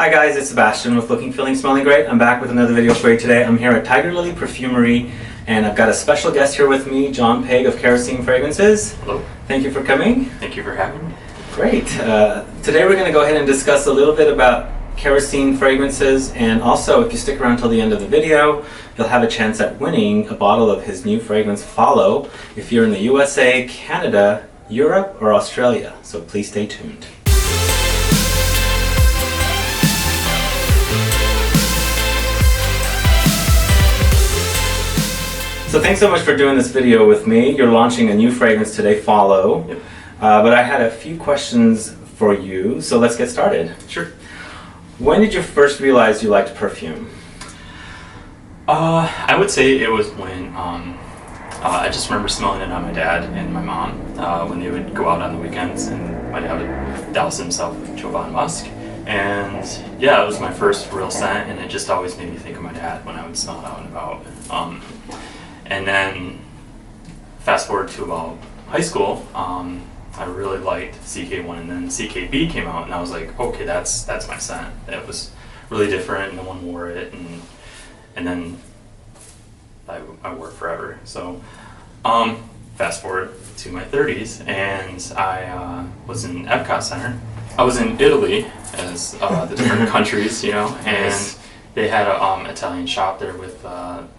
Hi guys, it's Sebastian with Looking, Feeling, Smelling Great. I'm back with another video for you today. I'm here at Tiger Lily Perfumery and I've got a special guest here with me, John Pegg of Kerosene Fragrances. Hello. Thank you for coming. Thank you for having me. Great. Today we're going to go ahead and discuss a little bit about kerosene fragrances, and also if you stick around till the end of the video, you'll have a chance at winning a bottle of his new fragrance, Follow, if you're in the USA, Canada, Europe, or Australia. So please stay tuned. So thanks so much for doing this video with me. You're launching a new fragrance today, Follow. Yep. But I had a few questions for you, so let's get started. Sure. When did you first realize you liked perfume? I would say it was when I just remember smelling it on my dad and my mom when they would go out on the weekends, and my dad would douse himself with Jovan Musk. And yeah, it was my first real scent, and it just always made me think of my dad when I would smell it out and about. And then fast forward to about high school, I really liked CK1, and then CKB came out, and I was like, okay, that's my scent. It was really different. No one wore it, and then I wore it forever. So fast forward to my 30s, and I was in Epcot Center. I was in Italy, as the different countries, you know, and they had a Italian shop there with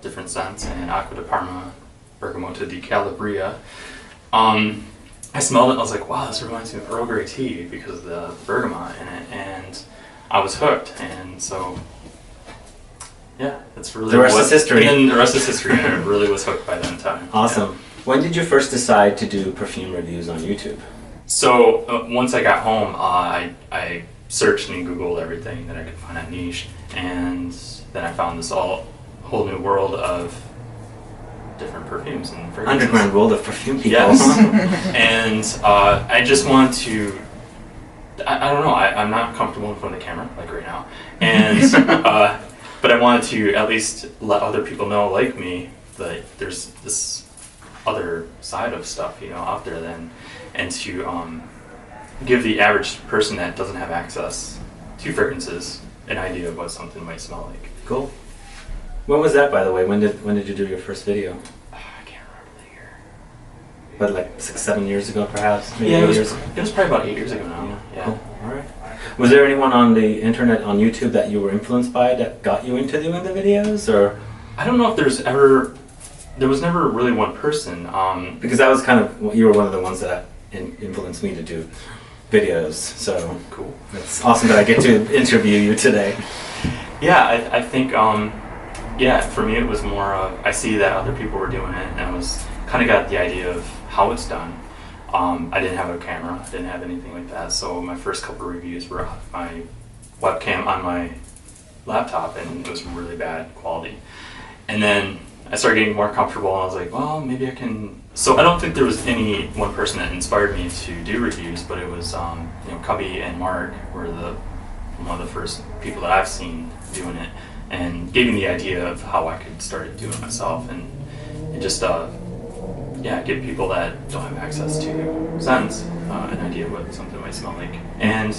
different scents, and Acqua di Parma, Bergamota di Calabria. I smelled it and I was like, wow, this reminds me of Earl Grey tea because of the bergamot in it, and I was hooked. And so, yeah, that's really the rest is history. And the rest is history. I really was hooked by that time. Awesome. Yeah. When did you first decide to do perfume reviews on YouTube? So once I got home, I searched and Googled everything that I could find on niche, and then I found this whole new world of different perfumes and fragrances. Underground world of perfume people. Yes. And I just want to, I don't know, I'm not comfortable in front of the camera, like right now. And, but I wanted to at least let other people know, like me, that there's this other side of stuff, you know, out there then, and to give the average person that doesn't have access to fragrances an idea of what something might smell like. Cool. When was that, by the way? When did you do your first video? I can't remember the year. But like 6-7 years ago, perhaps? Maybe Yeah, it 8 was, years. it was probably about 8 years ago now. Yeah. Cool. All right. Was there anyone on the internet, on YouTube, that you were influenced by that got you into doing the videos, or? I don't know if there was never really one person. Because that was kind of, you were one of the ones that influenced me to do videos. So Cool. it's awesome that I get to interview you today. Yeah, I think, yeah, for me it was more of, I see that other people were doing it, and I was kind of got the idea of how it's done. I didn't have a camera, I didn't have anything like that, so my first couple of reviews were off my webcam on my laptop, and it was really bad quality. And then I started getting more comfortable, and I was like, well, maybe I can. So I don't think there was any one person that inspired me to do reviews, but it was, you know, Cubby and Mark were one of the first people that I've seen doing it, and gave me the idea of how I could start doing it myself, and just yeah, give people that don't have access to scents an idea of what something might smell like. And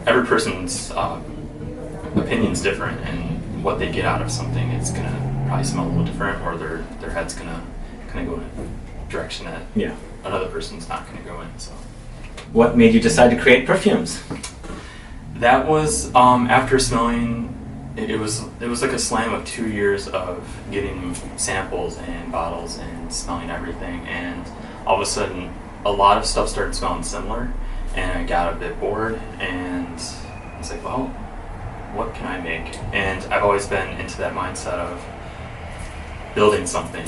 every person's opinion's different, and what they get out of something, it's gonna probably smell a little different, or their head's gonna kind of go in a direction that another person's not gonna go in. So, What made you decide to create perfumes? that was after smelling. It was like a slam of 2 years of getting samples and bottles and smelling everything, and all of a sudden a lot of stuff started smelling similar, and I got a bit bored, and I was like, well, what can I make? And I've always been into that mindset of building something,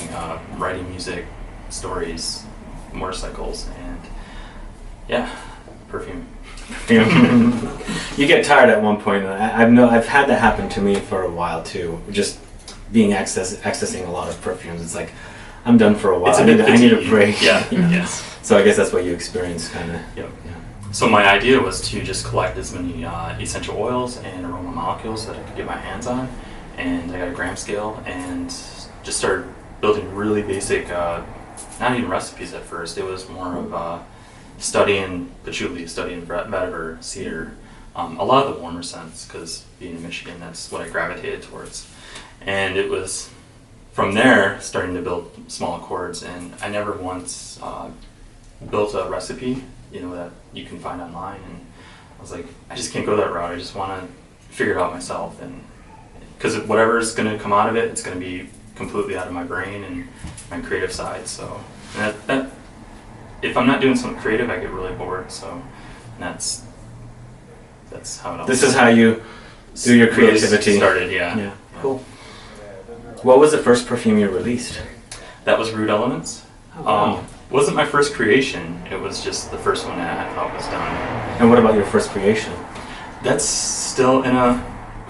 writing music, stories, motorcycles, and yeah, perfume. You get tired at one point. I've had that happen to me for a while too. Just being accessing a lot of perfumes. It's like I'm done for a while. I need a break. Yeah. Yes. So I guess that's what you experienced, kind of. Yep. Yeah. So my idea was to just collect as many essential oils and aroma molecules that I could get my hands on, and I got a gram scale and just started building really basic, not even recipes at first. It was more of studying patchouli, studying vetiver, cedar, a lot of the warmer scents, because being in Michigan, that's what I gravitated towards. And it was from there starting to build small accords, and I never once built a recipe, that you can find online. And I was like, I just can't go that route. I just want to figure it out myself, and because whatever's going to come out of it, it's going to be completely out of my brain and my creative side. So that if I'm not doing something creative, I get really bored. So that's how it all This is how you do your creativity. Really started, yeah. Yeah, cool. What was the first perfume you released? That was Brewed Elements. Oh, wow. Wasn't my first creation. It was just the first one that I thought was done. And what about your first creation? That's still in a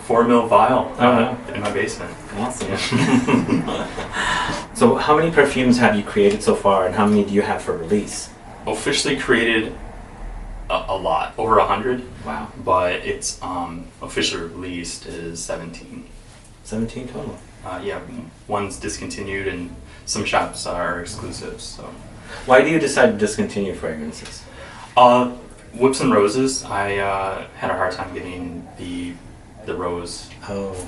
4 ml vial in my basement. Awesome. Yeah. So how many perfumes have you created so far, and how many do you have for release? Officially created a lot, over 100. Wow. But it's officially released is 17. 17 total. Yeah, one's discontinued and some shops are exclusives. So. Why do you decide to discontinue fragrances? Whips and Roses, I had a hard time getting the rose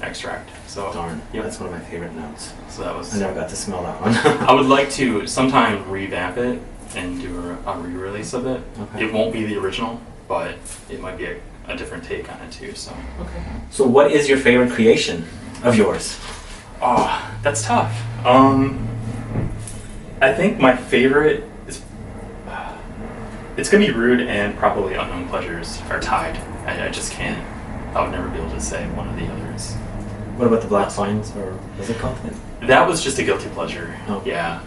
extract. So Darn. Yep. That's one of my favorite notes. So that was. I never got to smell that one. I would like to sometime revamp it and do a re-release of it. Okay. It won't be the original, but it might be a different take on it too. So. Okay. So what is your favorite creation of yours? Oh, that's tough. I think my favorite is it's gonna be Rude and probably Unknown Pleasures are tied. I just can't. I would never be able to say one or the others. What about the Black Vines, or what's it called? That was just a guilty pleasure. Oh. Yeah.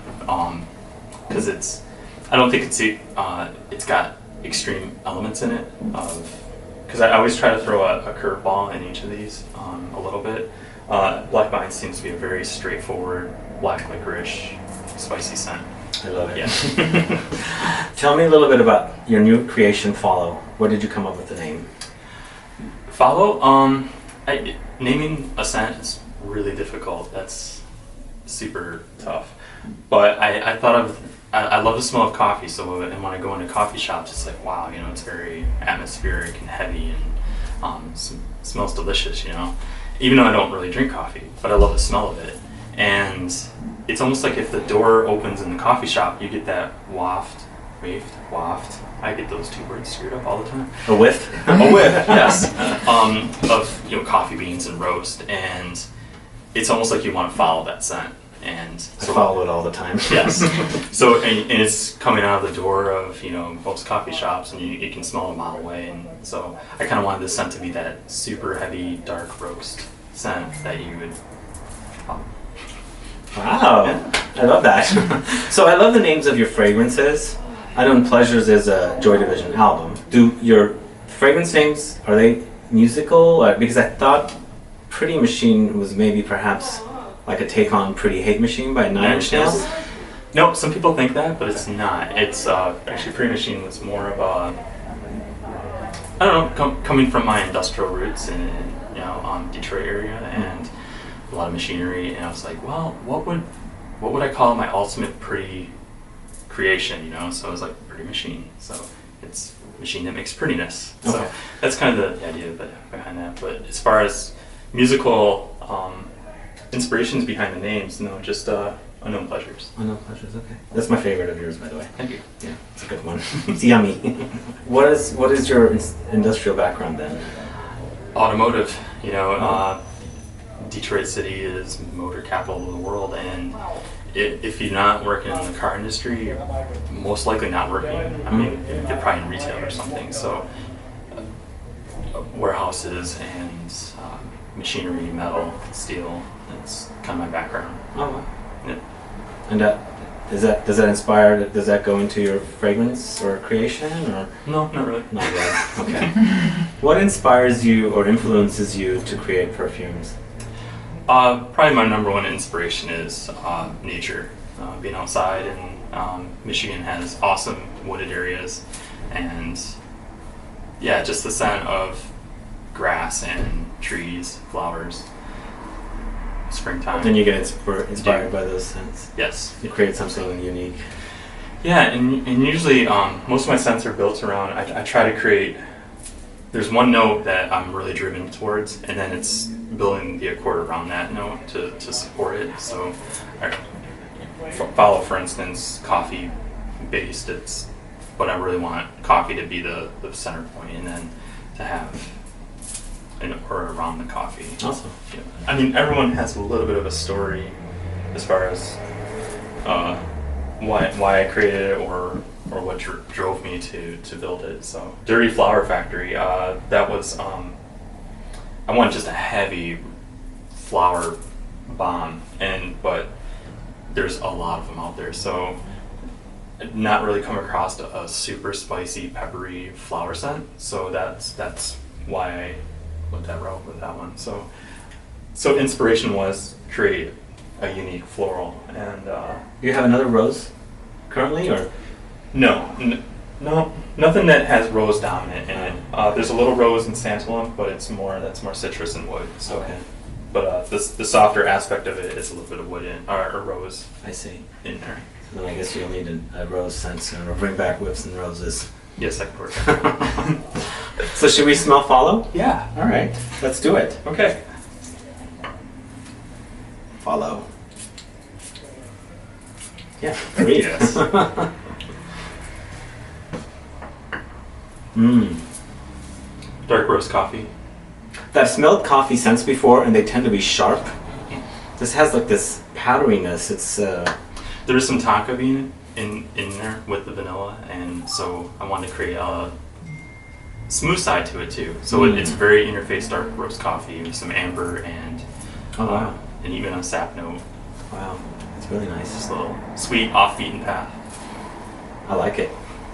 Because I don't think it's got extreme elements in it. Because I always try to throw a curveball in each of these a little bit. Black Vines seems to be a very straightforward black licorice, spicy scent. I love it. Yeah. Tell me a little bit about your new creation, Follow. Where did you come up with the name? Follow. Naming a scent is really difficult. That's super tough. But I thought I love the smell of coffee. So and when I go into coffee shops, it's like wow, it's very atmospheric and heavy and smells delicious. Even though I don't really drink coffee, but I love the smell of it. And it's almost like if the door opens in the coffee shop, you get that waft. I get those two words screwed up all the time. A whiff? A whiff, yes. Of coffee beans and roast, and it's almost like you want to follow that scent. And I follow it all the time. Yes. So and it's coming out of the door of most coffee shops, and you can smell it a mile away. And so I kind of wanted the scent to be that super heavy dark roast scent that you would. Wow, Yeah. I love that. So I love the names of your fragrances. Unknown Pleasures is a Joy Division album. Do your fragrance names, are they musical? Because I thought Pretty Machine was maybe perhaps like a take on Pretty Hate Machine by Nine Inch Nails. No, some people think that, but it's not. It's actually Pretty Machine was more of a, I don't know, coming from my industrial roots in Detroit area and a lot of machinery, and I was like, well, what would I call my ultimate pretty creation? So I was like Pretty Machine. So it's a machine that makes prettiness. Okay. So that's kind of the idea behind that. But as far as musical inspirations behind the names, no, just Unknown Pleasures. Unknown Pleasures, okay. That's my favorite of yours, by the way. Thank you. Yeah, it's a good one. It's yummy. What is your industrial background then? Automotive, Detroit City is motor capital of the world, and if you're not working in the car industry, you're most likely not working. I mean, you're probably in retail or something. So warehouses and machinery, metal, steel, that's kind of my background. Oh, wow. Yeah. And does that go into your fragrance or creation, or? No, not really. Not really. Okay. What inspires you or influences you to create perfumes? Probably my number one inspiration is nature. Being outside, and Michigan has awesome wooded areas, and yeah, just the scent of grass and trees, flowers, springtime. Then you get inspired by those scents. Yes. You create something unique. Yeah, and usually most of my scents are built around. I try to create there's one note that I'm really driven towards, and then it's building the accord around that note to support it. So I follow, for instance, coffee based. But I really want coffee to be the center point, and then to have an accord around the coffee. Awesome. Yeah. I mean, everyone has a little bit of a story as far as why I created it or what drove me to build it. So Dirty Flower Factory, that was I want just a heavy flower bomb, but there's a lot of them out there, so not really come across a super spicy peppery flower scent. So that's why I went that route with that one. So inspiration was create a unique floral. And You have another rose currently, or? no, nothing that has rose dominant in it. There's a little rose in Santalum, but that's more citrus and wood. So, Okay. But the softer aspect of it is a little bit of wood or rose I see. in there. So then I guess you'll need a rose scent soon, or bring back whips and roses. Yes, I can work. So should we smell Follow? Yeah. All right, let's do it. Okay. Follow. Yeah, great. Yes. Dark roast coffee. I've smelled coffee scents before, and they tend to be sharp. This has like this powderiness. It's There is some tonka bean in there with the vanilla, and so I wanted to create a smooth side to it too. So it's very interface dark roast coffee with some amber and and even a sap note. wow, it's really nice. Just a little sweet, off beaten path. I like it.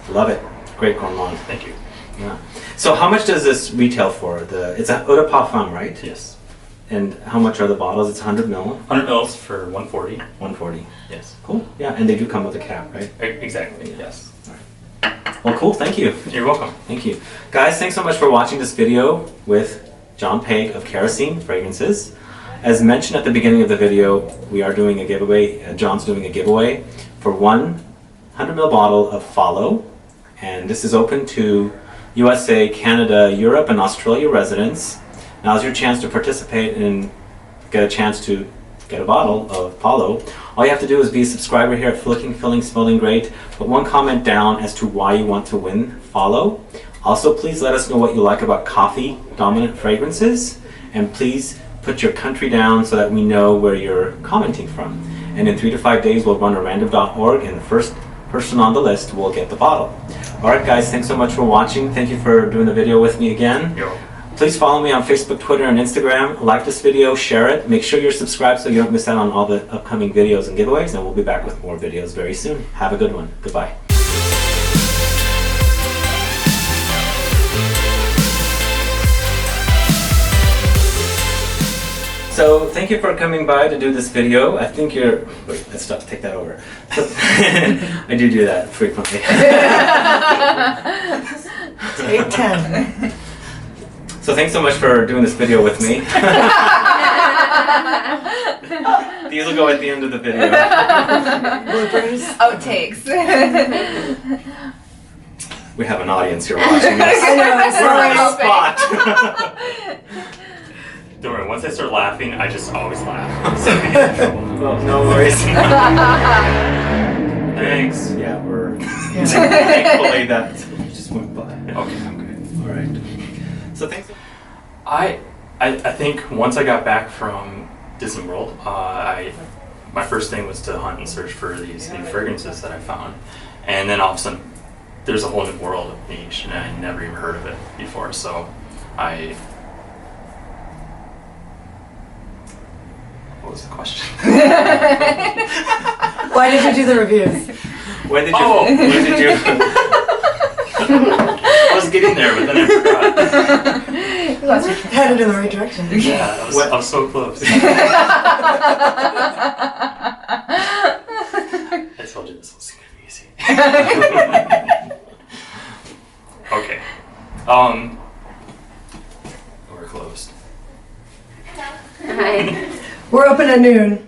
Love it. Great gourmand. Thank you. Yeah. So how much does this retail for? It's a eau de parfum, right? Yes. And how much are the bottles? It's 100 ml. 100 mils for 140. 140. Yes. Cool. Yeah, and they do come with a cap, right? Exactly. Yes. Well, cool. Thank you. You're welcome. Thank you. Guys, thanks so much for watching this video with John Pegg of Kerosene Fragrances. As mentioned at the beginning of the video, we are doing a giveaway. John's doing a giveaway for 100 ml bottle of Follow. And this is open to USA, Canada, Europe, and Australia residents. Now's your chance to participate and get a chance to get a bottle of Follow. All you have to do is be a subscriber here at Flicking, Filling, Smelling Great. Put one comment down as to why you want to win Follow. Also, please let us know what you like about coffee dominant fragrances, and please put your country down so that we know where you're commenting from. And in 3 to 5 days, we'll run a random.org, and the first person on the list will get the bottle. Alright guys, thanks so much for watching. Thank you for doing the video with me again. Yo. Please follow me on Facebook, Twitter, and Instagram. Like this video, share it. Make sure you're subscribed so you don't miss out on all the upcoming videos and giveaways, and we'll be back with more videos very soon. Have a good one. Goodbye. So thank you for coming by to do this video. I think you're... Wait, let's stop. Take that over. I do that frequently. Take 10. So thanks so much for doing this video with me. These will go at the end of the video. Bloopers. Outtakes. We have an audience here watching us. I know, I We're on saw the spot. Don't worry, once I start laughing, I just always laugh. So I get in trouble. Well, no worries. Thanks. Yeah, we're thankfully that just went by. Okay, I'm good. All right. So thanks. I think once I got back from Disney World, my first thing was to hunt and search for these new fragrances that I found, and then all of a sudden, there's a whole new world of niche, and I never even heard of it before. So what was the question? Why did you do the reviews? When did you? Oh! When did you? I was getting there, but then I forgot. Headed in the right direction. Yeah, I was so close. I told you this was gonna be easy. Okay. We're closed. Hi. We're open at noon.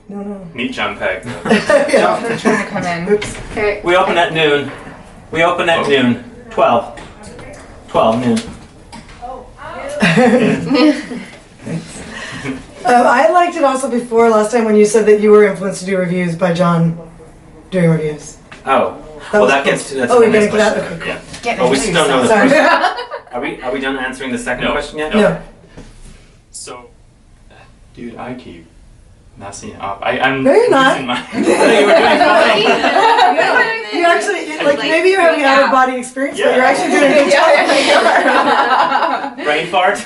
No. Meet John Pegg. Yeah. They're trying to come in. Oops. Okay. We open at noon. We open at noon. 12 noon. I liked it also before last time when you said that you were influenced to do reviews by John doing reviews. Oh, That well, was that cool. gets to that's Oh, the we're next getting to that? question. Okay, cool. Yeah. Get Oh, we still don't know the Sorry. question. Are we done answering the second No. question yet? No. So, dude, I keep messing up. I'm No, you're not. losing my- No, you were doing fine. You actually, like, maybe you're having out of body experience, but you're actually doing a good job. Brain fart.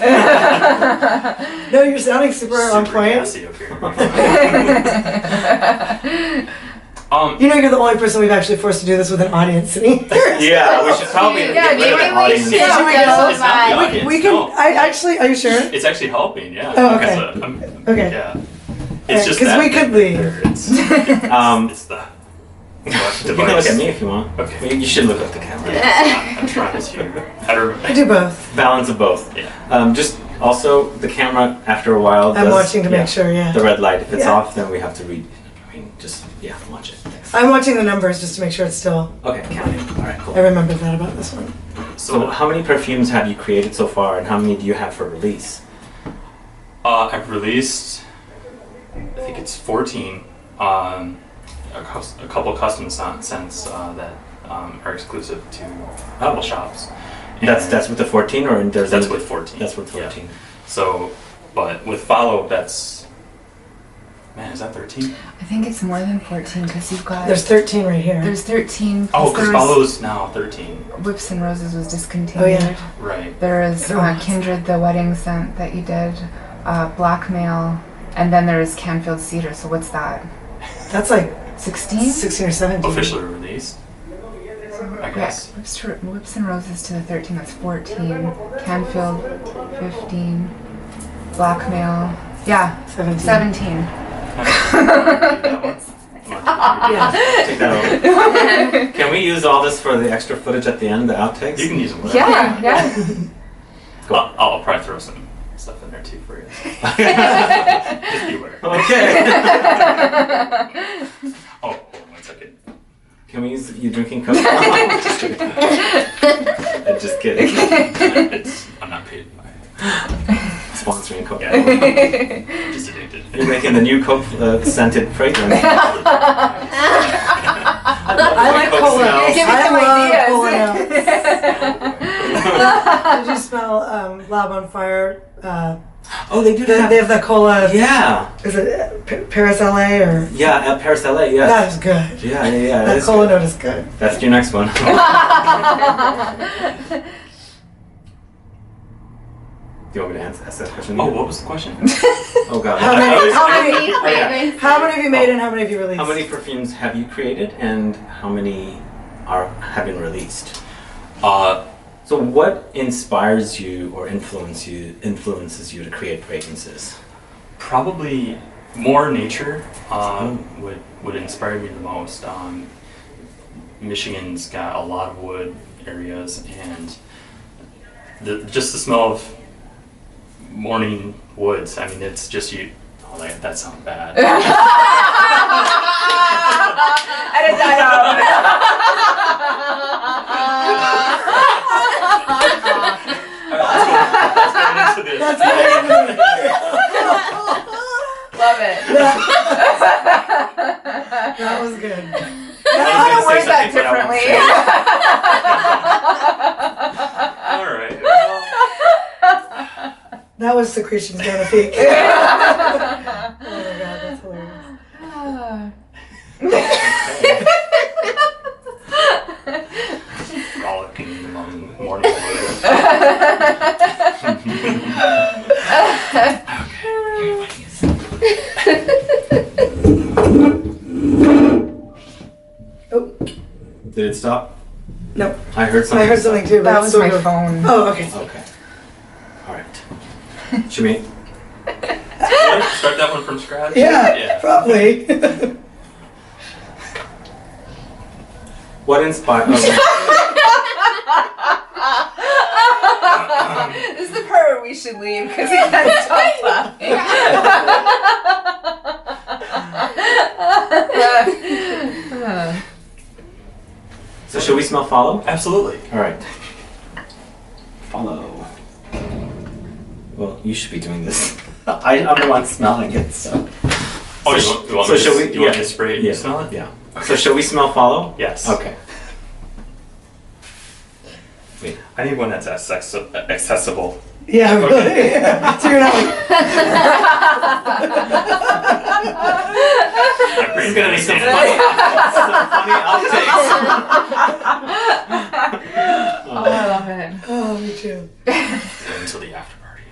No, you're sounding super on Super point. gassy up here. You know, you're the only person we've actually forced to do this with an audience sitting here. Yeah, we should probably Yeah, get rid of maybe the we audience. should. Yeah, we It's go. not the audience, We can. no. I actually. Are you sure? It's actually helping, yeah. Oh, okay. Okay. Yeah. It's just 'cause that we could leave. It's Um, the You can look at me if you want. Okay. Well, you should look at the camera. I'm trying to. I do both. Balance of both. Yeah. Just also the camera after a while. I'm does- watching to make sure. Yeah. The red light. If it's Yeah. off, then we have to read. I mean, just watch it. Thanks. I'm watching the numbers just to make sure it's still. Okay, counting. All right, cool. I remembered that about this one. So, how many perfumes have you created so far, and how many do you have for release? I've released, I think it's 14, a couple custom scents that are exclusive to a couple shops. That's with the 14, or there's That's any- with 14. That's with Yeah. 14. So, but with Follow, that's, man, is that 13? I think it's more than 14 because you've got. There's 13 right here. There's 13. Oh, because there was- Follow's now 13. Whips and Roses was discontinued. Oh, yeah. Right. There is Good ones. Kindred, the wedding scent that you did, Blackmail, and then there is Canfield Cedar. So what's that? That's like 16? 16 or 17. Officially released, I Yeah, guess. Whips and Roses to the 13, that's 14. Canfield, 15. Blackmail, yeah, 17. 17. That one. Yeah. Take that over. Can we use all this for the extra footage at the end, the outtakes? You can use them. whatever. Yeah, yeah. I'll probably throw some stuff in there too for you. Just beware. Okay. Oh, hold on 1 second. Can we use you drinking Coke? Just kidding. I'm just kidding. I'm not paid by Sponsoring Coke. Yeah. I'm just addicted. You're making the new Coke scented fragrance. I like Coke cola. smells. Give me I some love ideas. cola now. Did you smell Lab on Fire? Oh, they do They that. have the cola. Yeah. Is it Paris LA or? Yeah, at Paris LA, yes. That is good. Yeah. That is cola good. note is good. That's your next one. Do you want me to ask that question? Oh, what was the question? Oh, God. How many- how many- Okay. How many have you made and how many have you released? How many perfumes have you created and how many have been released? So what inspires you or influences you to create fragrances? Probably more nature would inspire me the most. Michigan's got a lot of wood areas, and just the smell of morning woods. I mean, it's just you. Oh, that sounds bad. Edit that out. That's good. Love it. That was good. I don't word that differently. All right. That was Secretion's Magnifique. Oh my god, that's hilarious. Frolicking among morning woods. Oh, Did it stop? no. I heard something. I heard something too. but That it's was sort my of- phone. Oh, okay. Okay. All right. Should we? Start that one from scratch? Yeah, probably. What inspired? This is the part where we should leave because he can't stop laughing. So should we smell Follow? Absolutely. All right. Follow. you should be doing this. I'm the one smelling it, so. Oh, you want me shall to, we? you want me to spray it and Yeah. you smell it? Yeah. So shall we smell Follow? Yes. Okay. I need one that's accessible. Yeah, really. So you're not like, There's gonna be some funny outtakes. Oh, I love it. oh, me too. Until the after party.